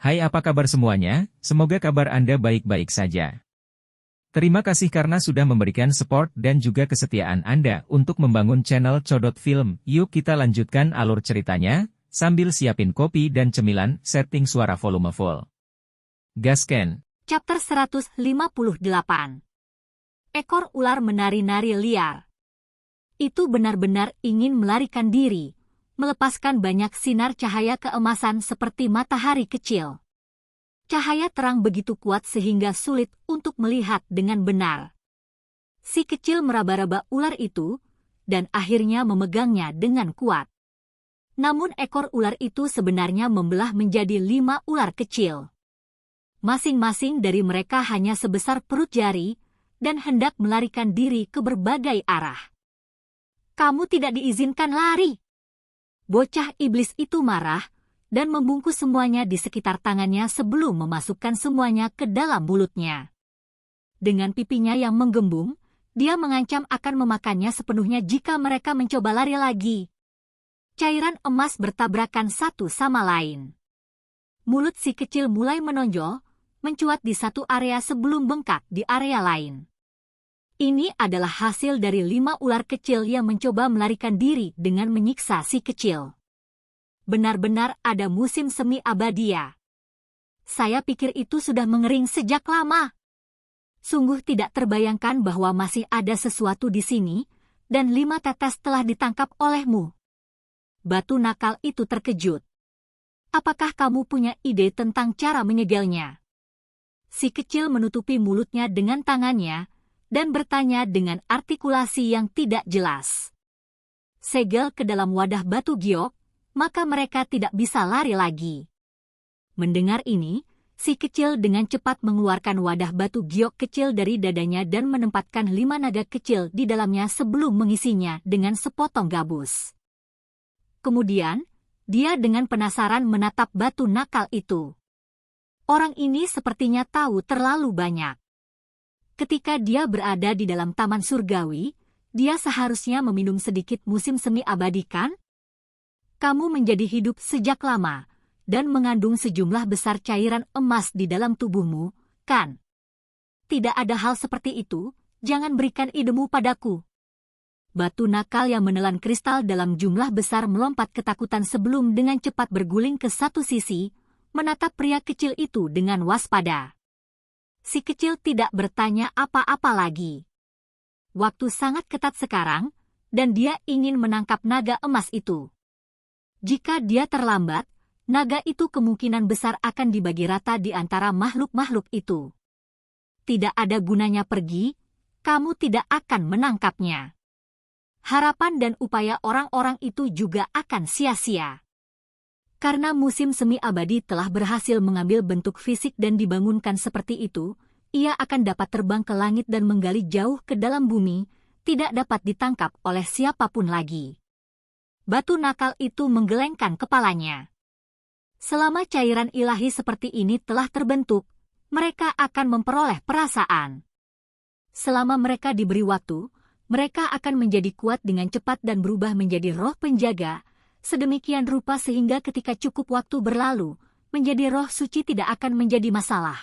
Hai, apa kabar semuanya? Semoga kabar Anda baik-baik saja. Terima kasih karena sudah memberikan support dan juga kesetiaan Anda untuk membangun channel Codot Film. Yuk kita lanjutkan alur ceritanya, sambil siapin kopi dan cemilan, setting suara volume full. Gasken. Chapter 158. Ekor ular menari-nari liar. Itu benar-benar ingin melarikan diri, melepaskan banyak sinar cahaya keemasan seperti matahari kecil. Cahaya terang begitu kuat sehingga sulit untuk melihat dengan benar. Si kecil meraba-raba ular itu, dan akhirnya memegangnya dengan kuat. Namun ekor ular itu sebenarnya membelah menjadi 5 ular kecil. Masing-masing dari mereka hanya sebesar perut jari, dan hendak melarikan diri ke berbagai arah. Kamu tidak diizinkan lari. Bocah iblis itu marah, dan membungkus semuanya di sekitar tangannya sebelum memasukkan semuanya ke dalam mulutnya. Dengan pipinya yang menggembung, dia mengancam akan memakannya sepenuhnya jika mereka mencoba lari lagi. Cairan emas bertabrakan satu sama lain. Mulut si kecil mulai menonjol, mencuat di satu area sebelum bengkak di area lain. Ini adalah hasil dari 5 ular kecil yang mencoba melarikan diri dengan menyiksa si kecil. Benar-benar ada musim semi abadi ya. Saya pikir itu sudah mengering sejak lama. Sungguh tidak terbayangkan bahwa masih ada sesuatu di sini, dan 5 tetes telah ditangkap olehmu. Batu nakal itu terkejut. Apakah kamu punya ide tentang cara menyegelnya? Si kecil menutupi mulutnya dengan tangannya, dan bertanya dengan artikulasi yang tidak jelas. Segel ke dalam wadah batu giok, maka mereka tidak bisa lari lagi. Mendengar ini, si kecil dengan cepat mengeluarkan wadah batu giok kecil dari dadanya dan menempatkan 5 naga kecil di dalamnya sebelum mengisinya dengan sepotong gabus. Kemudian, dia dengan penasaran menatap batu nakal itu. Orang ini sepertinya tahu terlalu banyak. Ketika dia berada di dalam taman surgawi, dia seharusnya meminum sedikit musim semi abadi kan? Kamu menjadi hidup sejak lama, dan mengandung sejumlah besar cairan emas di dalam tubuhmu, kan? Tidak ada hal seperti itu, jangan berikan idemu padaku. Batu nakal yang menelan kristal dalam jumlah besar melompat ketakutan sebelum dengan cepat berguling ke satu sisi, menatap pria kecil itu dengan waspada. Si kecil tidak bertanya apa-apa lagi. Waktu sangat ketat sekarang, dan dia ingin menangkap naga emas itu. Jika dia terlambat, naga itu kemungkinan besar akan dibagi rata di antara makhluk-makhluk itu. Tidak ada gunanya pergi, kamu tidak akan menangkapnya. Harapan dan upaya orang-orang itu juga akan sia-sia. Karena musim semi abadi telah berhasil mengambil bentuk fisik dan dibangunkan seperti itu, ia akan dapat terbang ke langit dan menggali jauh ke dalam bumi, tidak dapat ditangkap oleh siapapun lagi. Batu nakal itu menggelengkan kepalanya. Selama cairan ilahi seperti ini telah terbentuk, mereka akan memperoleh perasaan. Selama mereka diberi waktu, mereka akan menjadi kuat dengan cepat dan berubah menjadi roh penjaga, sedemikian rupa sehingga ketika cukup waktu berlalu, menjadi roh suci tidak akan menjadi masalah.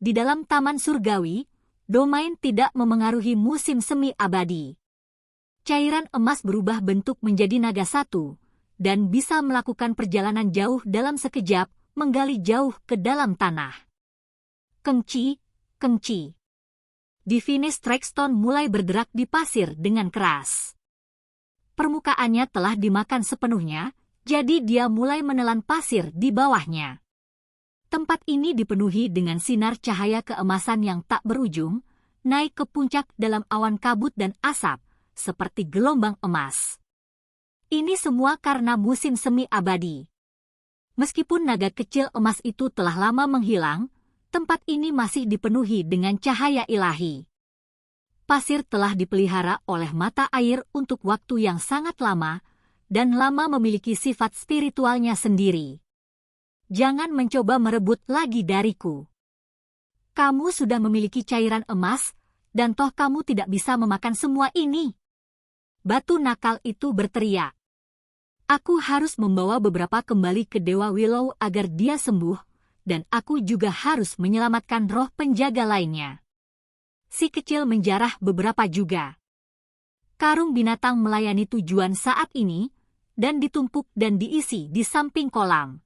Di dalam taman surgawi, domain tidak memengaruhi musim semi abadi. Cairan emas berubah bentuk menjadi naga satu, dan bisa melakukan perjalanan jauh dalam sekejap, menggali jauh ke dalam tanah. Kengci, kengci. Divinis Trekstone mulai bergerak di pasir dengan keras. Permukaannya telah dimakan sepenuhnya, jadi dia mulai menelan pasir di bawahnya. Tempat ini dipenuhi dengan sinar cahaya keemasan yang tak berujung, naik ke puncak dalam awan kabut dan asap, seperti gelombang emas. Ini semua karena musim semi abadi. Meskipun naga kecil emas itu telah lama menghilang, tempat ini masih dipenuhi dengan cahaya ilahi. Pasir telah dipelihara oleh mata air untuk waktu yang sangat lama, dan lama memiliki sifat spiritualnya sendiri. Jangan mencoba merebut lagi dariku. Kamu sudah memiliki cairan emas, dan toh kamu tidak bisa memakan semua ini. Batu nakal itu berteriak. Aku harus membawa beberapa kembali ke Dewa Willow agar dia sembuh, dan aku juga harus menyelamatkan roh penjaga lainnya. Si kecil menjarah beberapa juga. Karung binatang melayani tujuan saat ini, dan ditumpuk dan diisi di samping kolam.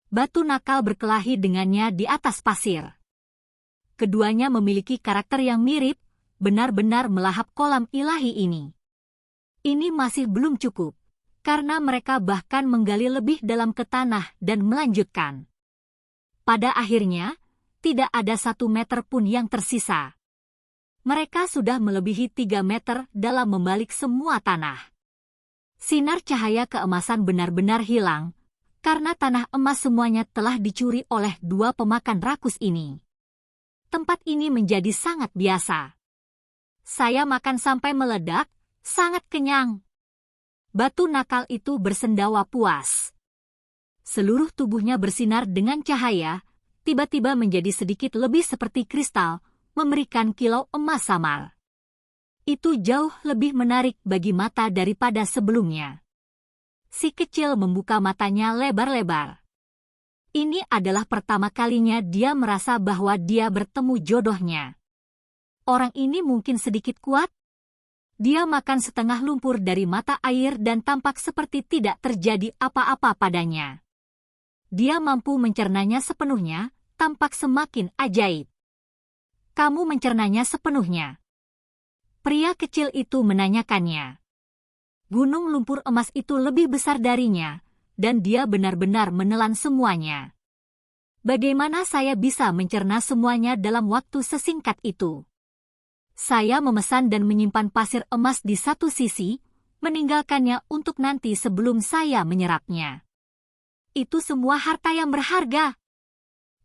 Batu nakal berkelahi dengannya di atas pasir. Keduanya memiliki karakter yang mirip, benar-benar melahap kolam ilahi ini. Ini masih belum cukup, karena mereka bahkan menggali lebih dalam ke tanah dan melanjutkan. Pada akhirnya, tidak ada 1 meter pun yang tersisa. Mereka sudah melebihi 3 meter dalam membalik semua tanah. Sinar cahaya keemasan benar-benar hilang, karena tanah emas semuanya telah dicuri oleh 2 pemakan rakus ini. Tempat ini menjadi sangat biasa. Saya makan sampai meledak, sangat kenyang. Batu nakal itu bersendawa puas. Seluruh tubuhnya bersinar dengan cahaya, tiba-tiba menjadi sedikit lebih seperti kristal, memberikan kilau emas samar. Itu jauh lebih menarik bagi mata daripada sebelumnya. Si kecil membuka matanya lebar-lebar. Ini adalah pertama kalinya dia merasa bahwa dia bertemu jodohnya. Orang ini mungkin sedikit kuat. Dia makan setengah lumpur dari mata air dan tampak seperti tidak terjadi apa-apa padanya. Dia mampu mencernanya sepenuhnya, tampak semakin ajaib. Kamu mencernanya sepenuhnya. Pria kecil itu menanyakannya. Gunung lumpur emas itu lebih besar darinya, dan dia benar-benar menelan semuanya. Bagaimana saya bisa mencerna semuanya dalam waktu sesingkat itu? Saya memesan dan menyimpan pasir emas di satu sisi, meninggalkannya untuk nanti sebelum saya menyerapnya. Itu semua harta yang berharga.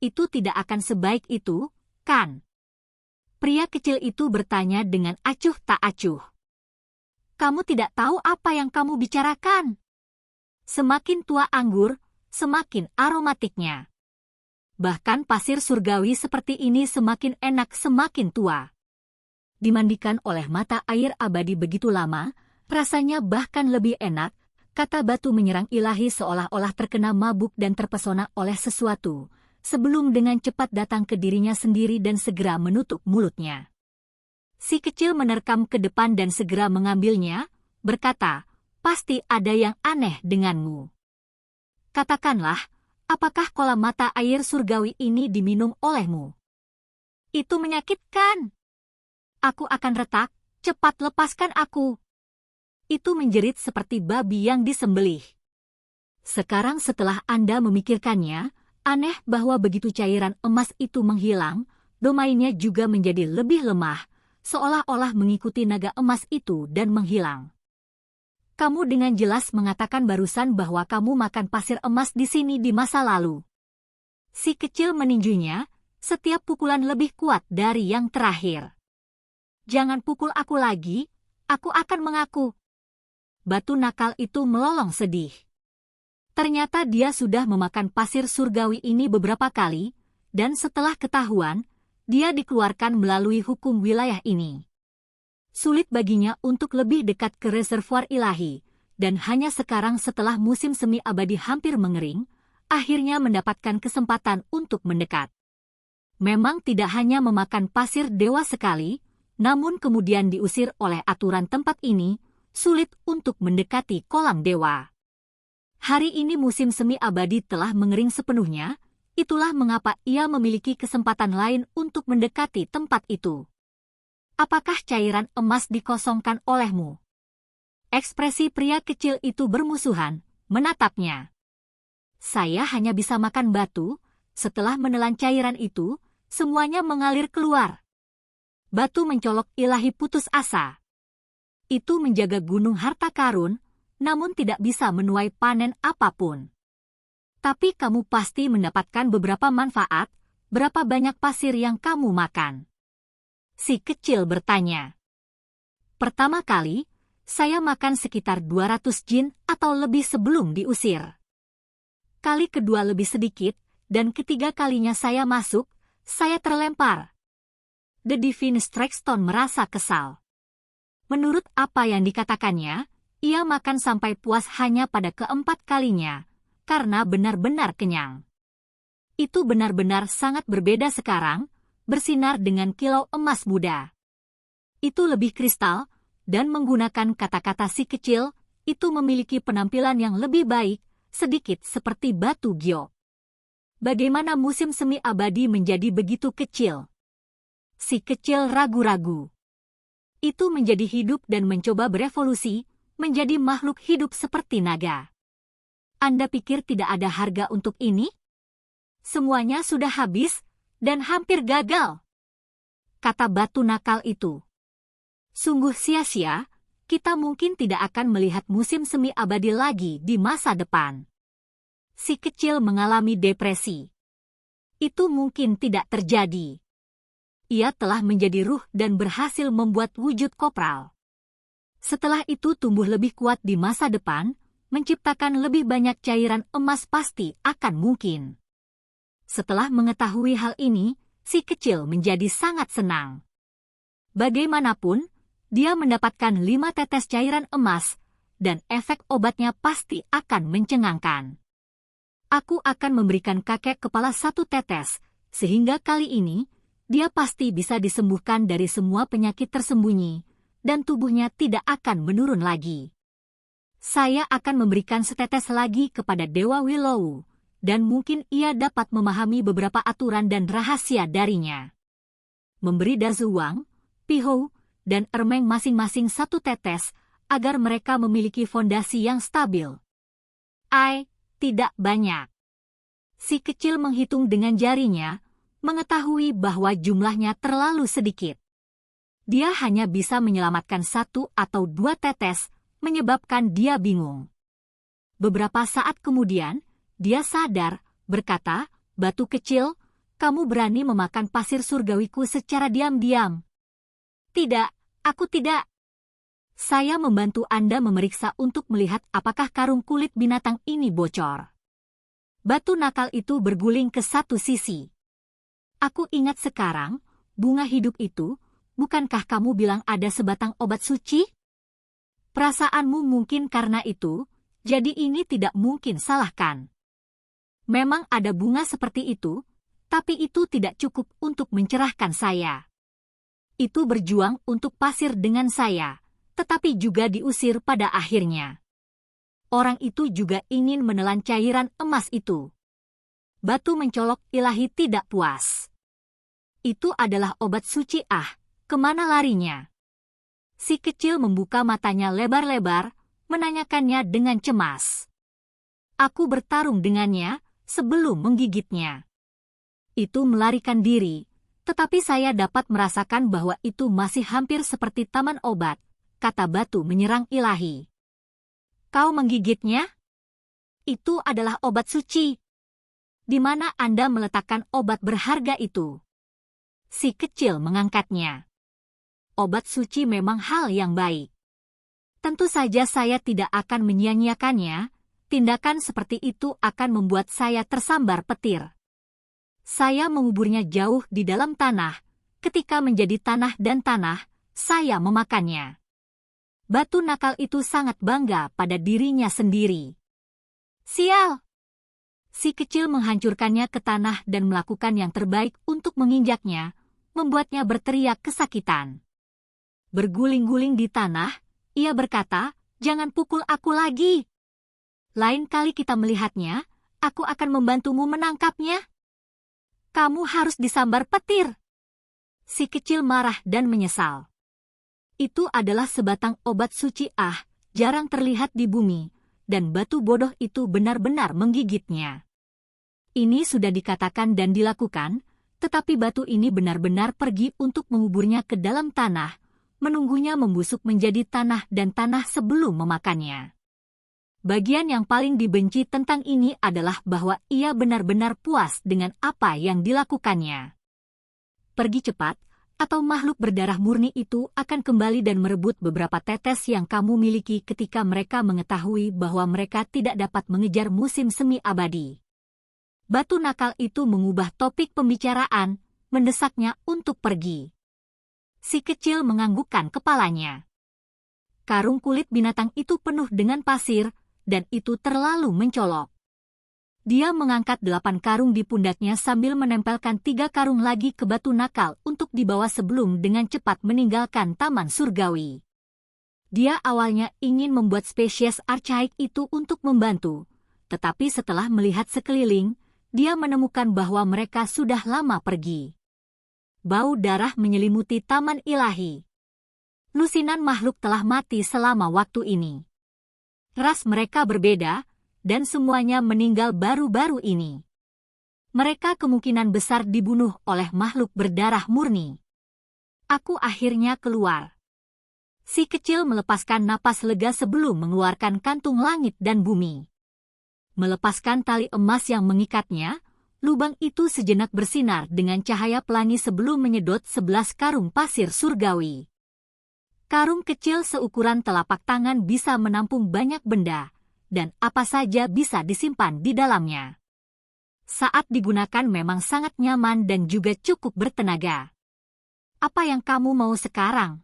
Itu tidak akan sebaik itu, kan? Pria kecil itu bertanya dengan acuh tak acuh. Kamu tidak tahu apa yang kamu bicarakan. Semakin tua anggur, semakin aromatiknya. Bahkan pasir surgawi seperti ini semakin enak semakin tua. Dimandikan oleh mata air abadi begitu lama, rasanya bahkan lebih enak, kata batu menyerang ilahi seolah-olah terkena mabuk dan terpesona oleh sesuatu, sebelum dengan cepat datang ke dirinya sendiri dan segera menutup mulutnya. Si kecil menerkam ke depan dan segera mengambilnya, berkata, pasti ada yang aneh denganmu. Katakanlah, apakah kolam mata air surgawi ini diminum olehmu? Itu menyakitkan. Aku akan retak, cepat lepaskan aku. Itu menjerit seperti babi yang disembelih. Sekarang setelah Anda memikirkannya, aneh bahwa begitu cairan emas itu menghilang, domainnya juga menjadi lebih lemah, seolah-olah mengikuti naga emas itu dan menghilang. Kamu dengan jelas mengatakan barusan bahwa kamu makan pasir emas di sini di masa lalu. Si kecil meninjunya, setiap pukulan lebih kuat dari yang terakhir. Jangan pukul aku lagi, aku akan mengaku. Batu nakal itu melolong sedih. Ternyata dia sudah memakan pasir surgawi ini beberapa kali, dan setelah ketahuan, dia dikeluarkan melalui hukum wilayah ini. Sulit baginya untuk lebih dekat ke reservoir ilahi, dan hanya sekarang setelah musim semi abadi hampir mengering, akhirnya mendapatkan kesempatan untuk mendekat. Memang tidak hanya memakan pasir dewa sekali, namun kemudian diusir oleh aturan tempat ini, sulit untuk mendekati kolam dewa. Hari ini musim semi abadi telah mengering sepenuhnya, itulah mengapa ia memiliki kesempatan lain untuk mendekati tempat itu. Apakah cairan emas dikosongkan olehmu? Ekspresi pria kecil itu bermusuhan, menatapnya. Saya hanya bisa makan batu, setelah menelan cairan itu, semuanya mengalir keluar. Batu mencolok ilahi putus asa. Itu menjaga gunung harta karun, namun tidak bisa menuai panen apapun. Tapi kamu pasti mendapatkan beberapa manfaat, berapa banyak pasir yang kamu makan? Si kecil bertanya. Pertama kali, saya makan sekitar 200 jin atau lebih sebelum diusir. Kali kedua lebih sedikit, dan ketiga kalinya saya masuk, saya terlempar. The Divine Stone merasa kesal. Menurut apa yang dikatakannya, ia makan sampai puas hanya pada keempat kalinya, karena benar-benar kenyang. itu benar-benar sangat berbeda sekarang, bersinar dengan kilau emas muda. Itu lebih kristal, dan menggunakan kata-kata si kecil, itu memiliki penampilan yang lebih baik, sedikit seperti batu giok. Bagaimana musim semi abadi menjadi begitu kecil? Si kecil ragu-ragu. Itu menjadi hidup dan mencoba berevolusi, menjadi makhluk hidup seperti naga. Anda pikir tidak ada harga untuk ini? Semuanya sudah habis, dan hampir gagal. Kata batu nakal itu. Sungguh sia-sia, kita mungkin tidak akan melihat musim semi abadi lagi di masa depan. Si kecil mengalami depresi. Itu mungkin tidak terjadi. Ia telah menjadi ruh dan berhasil membuat wujud kopral. Setelah itu tumbuh lebih kuat di masa depan, menciptakan lebih banyak cairan emas pasti akan mungkin. Setelah mengetahui hal ini, si kecil menjadi sangat senang. Bagaimanapun, dia mendapatkan 5 tetes cairan emas, dan efek obatnya pasti akan mencengangkan. Aku akan memberikan kakek kepala 1 tetes, sehingga kali ini, dia pasti bisa disembuhkan dari semua penyakit tersembunyi, dan tubuhnya tidak akan menurun lagi. Saya akan memberikan setetes lagi kepada Dewa Willow, dan mungkin ia dapat memahami beberapa aturan dan rahasia darinya. Memberi Dazuwang, Pihou, dan Ermeng masing-masing 1 tetes, agar mereka memiliki fondasi yang stabil. Tidak banyak. Si kecil menghitung dengan jarinya, mengetahui bahwa jumlahnya terlalu sedikit. Dia hanya bisa menyelamatkan 1 atau 2 tetes, menyebabkan dia bingung. Beberapa saat kemudian, dia sadar, berkata, "Batu kecil, kamu berani memakan pasir surgawiku secara diam-diam." "Tidak, aku tidak. Saya membantu Anda memeriksa untuk melihat apakah karung kulit binatang ini bocor." Batu nakal itu berguling ke satu sisi. "Aku ingat sekarang, bunga hidup itu, bukankah kamu bilang ada sebatang obat suci? Perasaanmu mungkin karena itu, jadi ini tidak mungkin salahkan. Memang ada bunga seperti itu, tapi itu tidak cukup untuk mencerahkan saya. Itu berjuang untuk pasir dengan saya, tetapi juga diusir pada akhirnya. Orang itu juga ingin menelan cairan emas itu." Batu mencolok ilahi tidak puas. "Itu adalah obat suci kemana larinya?" Si kecil membuka matanya lebar-lebar, menanyakannya dengan cemas. "Aku bertarung dengannya sebelum menggigitnya. Itu melarikan diri, tetapi saya dapat merasakan bahwa itu masih hampir seperti taman obat," kata batu menyerang ilahi. "Kau menggigitnya? Itu adalah obat suci. Di mana Anda meletakkan obat berharga itu?" Si kecil mengangkatnya. "Obat suci memang hal yang baik. Tentu saja saya tidak akan menyia-nyiakannya, tindakan seperti itu akan membuat saya tersambar petir. Saya menguburnya jauh di dalam tanah, ketika menjadi tanah dan tanah, saya memakannya." Batu nakal itu sangat bangga pada dirinya sendiri. "Sial!" Si kecil menghancurkannya ke tanah dan melakukan yang terbaik untuk menginjaknya, membuatnya berteriak kesakitan. Berguling-guling di tanah, ia berkata, "Jangan pukul aku lagi. Lain kali kita melihatnya, aku akan membantumu menangkapnya. Kamu harus disambar petir." Si kecil marah dan menyesal. Itu adalah sebatang obat suci jarang terlihat di bumi, dan batu bodoh itu benar-benar menggigitnya. Ini sudah dikatakan dan dilakukan, tetapi batu ini benar-benar pergi untuk menguburnya ke dalam tanah, menunggunya membusuk menjadi tanah dan tanah sebelum memakannya. Bagian yang paling dibenci tentang ini adalah bahwa ia benar-benar puas dengan apa yang dilakukannya. Pergi cepat, atau makhluk berdarah murni itu akan kembali dan merebut beberapa tetes yang kamu miliki ketika mereka mengetahui bahwa mereka tidak dapat mengejar musim semi abadi. Batu nakal itu mengubah topik pembicaraan, mendesaknya untuk pergi. Si kecil menganggukkan kepalanya. Karung kulit binatang itu penuh dengan pasir, dan itu terlalu mencolok. Dia mengangkat 8 karung di pundaknya sambil menempelkan 3 karung lagi ke batu nakal untuk dibawa sebelum dengan cepat meninggalkan taman surgawi. Dia awalnya ingin membuat spesies archaik itu untuk membantu, tetapi setelah melihat sekeliling, dia menemukan bahwa mereka sudah lama pergi. Bau darah menyelimuti taman ilahi. Lusinan makhluk telah mati selama waktu ini. Ras mereka berbeda, dan semuanya meninggal baru-baru ini. Mereka kemungkinan besar dibunuh oleh makhluk berdarah murni. Aku akhirnya keluar. Si kecil melepaskan napas lega sebelum mengeluarkan kantung langit dan bumi. Melepaskan tali emas yang mengikatnya, lubang itu sejenak bersinar dengan cahaya pelangi sebelum menyedot 11 karung pasir surgawi. Karung kecil seukuran telapak tangan bisa menampung banyak benda, dan apa saja bisa disimpan di dalamnya. Saat digunakan memang sangat nyaman dan juga cukup bertenaga. Apa yang kamu mau sekarang?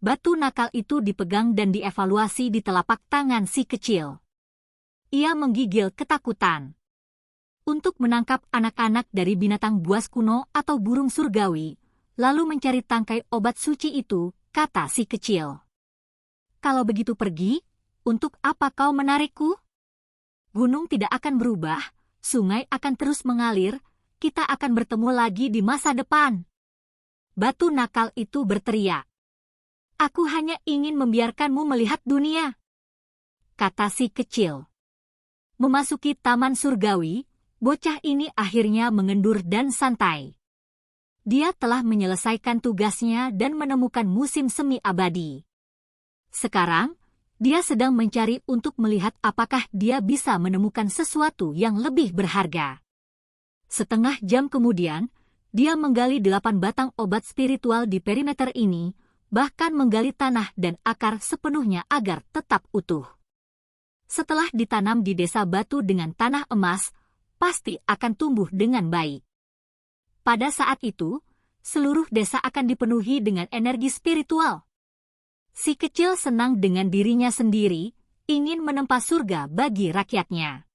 Batu nakal itu dipegang dan dievaluasi di telapak tangan si kecil. Ia menggigil ketakutan. Untuk menangkap anak-anak dari binatang buas kuno atau burung surgawi, lalu mencari tangkai obat suci itu, kata si kecil. Kalau begitu pergi, untuk apa kau menarikku? Gunung tidak akan berubah, sungai akan terus mengalir, kita akan bertemu lagi di masa depan. Batu nakal itu berteriak. Aku hanya ingin membiarkanmu melihat dunia, kata si kecil. Memasuki taman surgawi, bocah ini akhirnya mengendur dan santai. Dia telah menyelesaikan tugasnya dan menemukan musim semi abadi. Sekarang, dia sedang mencari untuk melihat apakah dia bisa menemukan sesuatu yang lebih berharga. Setengah jam kemudian, dia menggali 8 batang obat spiritual di perimeter ini, bahkan menggali tanah dan akar sepenuhnya agar tetap utuh. Setelah ditanam di desa batu dengan tanah emas, pasti akan tumbuh dengan baik. Pada saat itu, seluruh desa akan dipenuhi dengan energi spiritual. Si kecil senang dengan dirinya sendiri, ingin menempa surga bagi rakyatnya.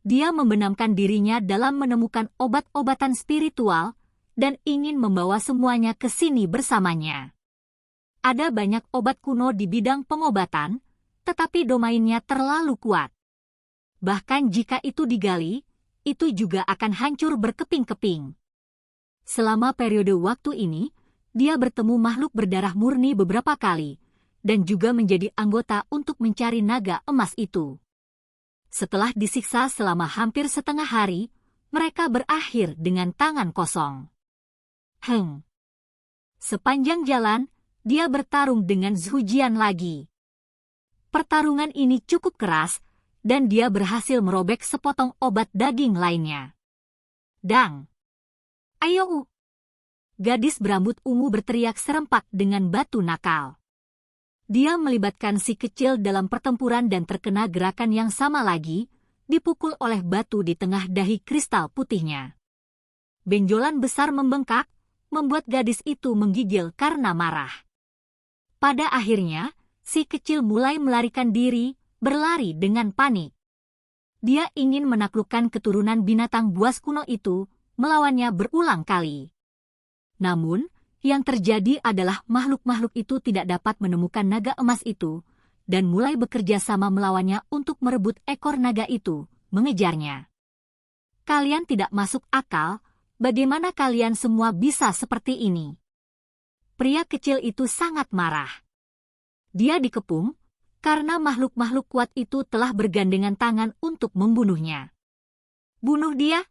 Dia membenamkan dirinya dalam menemukan obat-obatan spiritual, dan ingin membawa semuanya ke sini bersamanya. Ada banyak obat kuno di bidang pengobatan, tetapi domainnya terlalu kuat. Bahkan jika itu digali, itu juga akan hancur berkeping-keping. Selama periode waktu ini, dia bertemu makhluk berdarah murni beberapa kali, dan juga menjadi anggota untuk mencari naga emas itu. Setelah disiksa selama hampir setengah hari, mereka berakhir dengan tangan kosong. Sepanjang jalan, dia bertarung dengan Zhujian lagi. Pertarungan ini cukup keras, dan dia berhasil merobek sepotong obat daging lainnya. Dang! Ayo! Gadis berambut ungu berteriak serempak dengan batu nakal. Dia melibatkan si kecil dalam pertempuran dan terkena gerakan yang sama lagi, dipukul oleh batu di tengah dahi kristal putihnya. Benjolan besar membengkak, membuat gadis itu menggigil karena marah. Pada akhirnya, si kecil mulai melarikan diri, berlari dengan panik. Dia ingin menaklukkan keturunan binatang buas kuno itu, melawannya berulang kali. Namun, yang terjadi adalah makhluk-makhluk itu tidak dapat menemukan naga emas itu, dan mulai bekerja sama melawannya untuk merebut ekor naga itu, mengejarnya. Kalian tidak masuk akal, bagaimana kalian semua bisa seperti ini? Pria kecil itu sangat marah. Dia dikepung, karena makhluk-makhluk kuat itu telah bergandengan tangan untuk membunuhnya. Bunuh dia?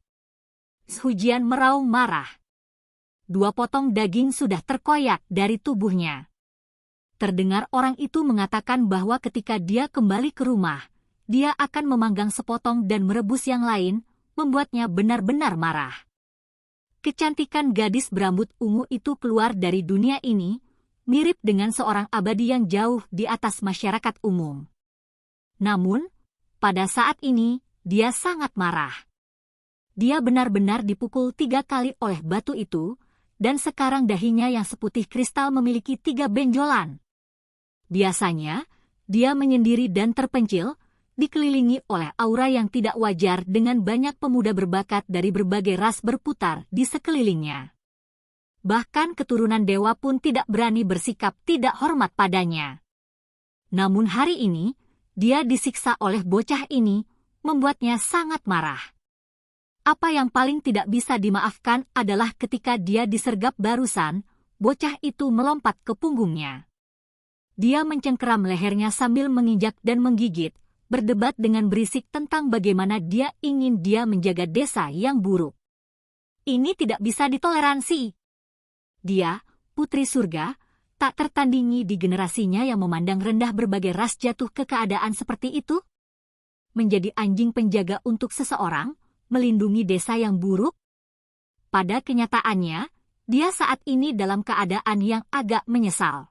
Zhujian meraung marah. 2 potong daging sudah terkoyak dari tubuhnya. Terdengar orang itu mengatakan bahwa ketika dia kembali ke rumah, dia akan memanggang sepotong dan merebus yang lain, membuatnya benar-benar marah. Kecantikan gadis berambut ungu itu keluar dari dunia ini, mirip dengan seorang abadi yang jauh di atas masyarakat umum. Namun, pada saat ini, dia sangat marah. Dia benar-benar dipukul 3 kali oleh batu itu, dan sekarang dahinya yang seputih kristal memiliki 3 benjolan. Biasanya, dia menyendiri dan terpencil, dikelilingi oleh aura yang tidak wajar dengan banyak pemuda berbakat dari berbagai ras berputar di sekelilingnya. Bahkan keturunan dewa pun tidak berani bersikap tidak hormat padanya. Namun hari ini, dia disiksa oleh bocah ini, membuatnya sangat marah. Apa yang paling tidak bisa dimaafkan adalah ketika dia disergap barusan, bocah itu melompat ke punggungnya. Dia mencengkeram lehernya sambil menginjak dan menggigit, berdebat dengan berisik tentang bagaimana dia ingin dia menjaga desa yang buruk. Ini tidak bisa ditoleransi. Dia, putri surga, tak tertandingi di generasinya yang memandang rendah berbagai ras jatuh ke keadaan seperti itu. Menjadi anjing penjaga untuk seseorang, melindungi desa yang buruk. Pada kenyataannya, dia saat ini dalam keadaan yang agak menyesal.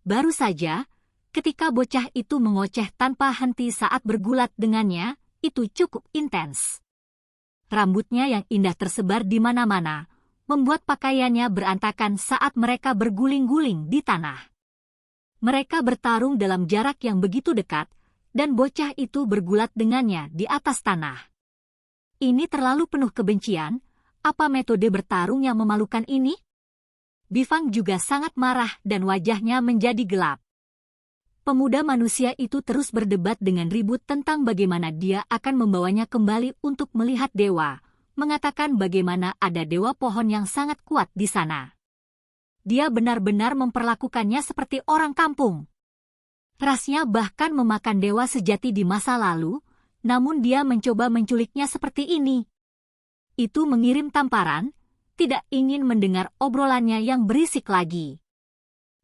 Baru saja, ketika bocah itu mengoceh tanpa henti saat bergulat dengannya, itu cukup intens. Rambutnya yang indah tersebar di mana-mana, membuat pakaiannya berantakan saat mereka berguling-guling di tanah. Mereka bertarung dalam jarak yang begitu dekat, dan bocah itu bergulat dengannya di atas tanah. Ini terlalu penuh kebencian, apa metode bertarung yang memalukan ini? Bifang juga sangat marah dan wajahnya menjadi gelap. Pemuda manusia itu terus berdebat dengan ribut tentang bagaimana dia akan membawanya kembali untuk melihat dewa, mengatakan bagaimana ada dewa pohon yang sangat kuat di sana. Dia benar-benar memperlakukannya seperti orang kampung. Rasnya bahkan memakan dewa sejati di masa lalu, namun dia mencoba menculiknya seperti ini. Itu mengirim tamparan, tidak ingin mendengar obrolannya yang berisik lagi.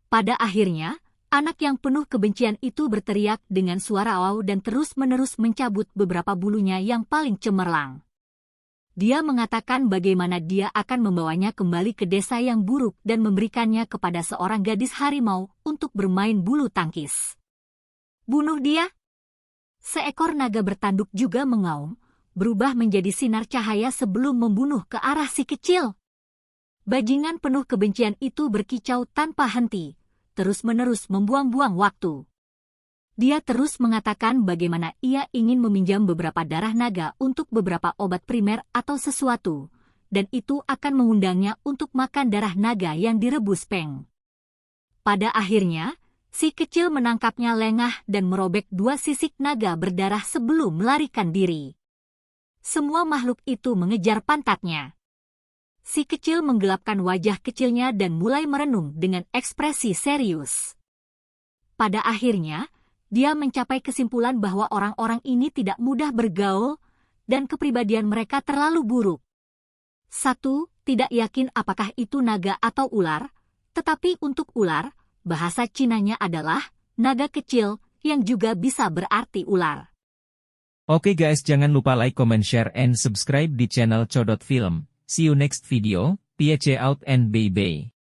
Pada akhirnya, anak yang penuh kebencian itu berteriak dengan suara wow dan terus-menerus mencabut beberapa bulunya yang paling cemerlang. Dia mengatakan bagaimana dia akan membawanya kembali ke desa yang buruk dan memberikannya kepada seorang gadis harimau untuk bermain bulu tangkis. Bunuh dia? Seekor naga bertanduk juga mengaum, berubah menjadi sinar cahaya sebelum membunuh ke arah si kecil. Bajingan penuh kebencian itu berkicau tanpa henti, terus-menerus membuang-buang waktu. Dia terus mengatakan bagaimana ia ingin meminjam beberapa darah naga untuk beberapa obat primer atau sesuatu, dan itu akan mengundangnya untuk makan darah naga yang direbus Peng. Pada akhirnya, si kecil menangkapnya lengah dan merobek 2 sisik naga berdarah sebelum melarikan diri. Semua makhluk itu mengejar pantatnya. Si kecil menggelapkan wajah kecilnya dan mulai merenung dengan ekspresi serius. Pada akhirnya, dia mencapai kesimpulan bahwa orang-orang ini tidak mudah bergaul, dan kepribadian mereka terlalu buruk. 1. Tidak yakin apakah itu naga atau ular, tetapi untuk ular, bahasa Cinanya adalah naga kecil, yang juga bisa berarti ular. Oke guys, jangan lupa like, comment, share, and subscribe di channel Codot Film. See you next video, PH out and bye-bye.